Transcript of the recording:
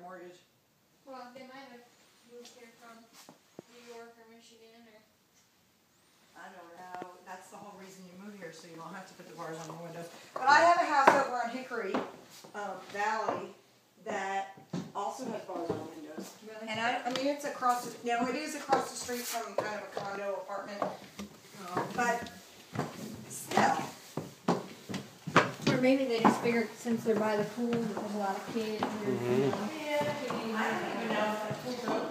mortgage? Well, they might have moved here from New York or Michigan or. I don't know. That's the whole reason you move here, so you don't have to put the bars on your windows. But I have a house over on Hickory Valley that also has bars on the windows. Really? And I mean, it's across, it is across the street from kind of a condo apartment. But still. Or maybe they just figured since they're by the pool, that there's a lot of kids. Yeah, I don't even know if the pool's open.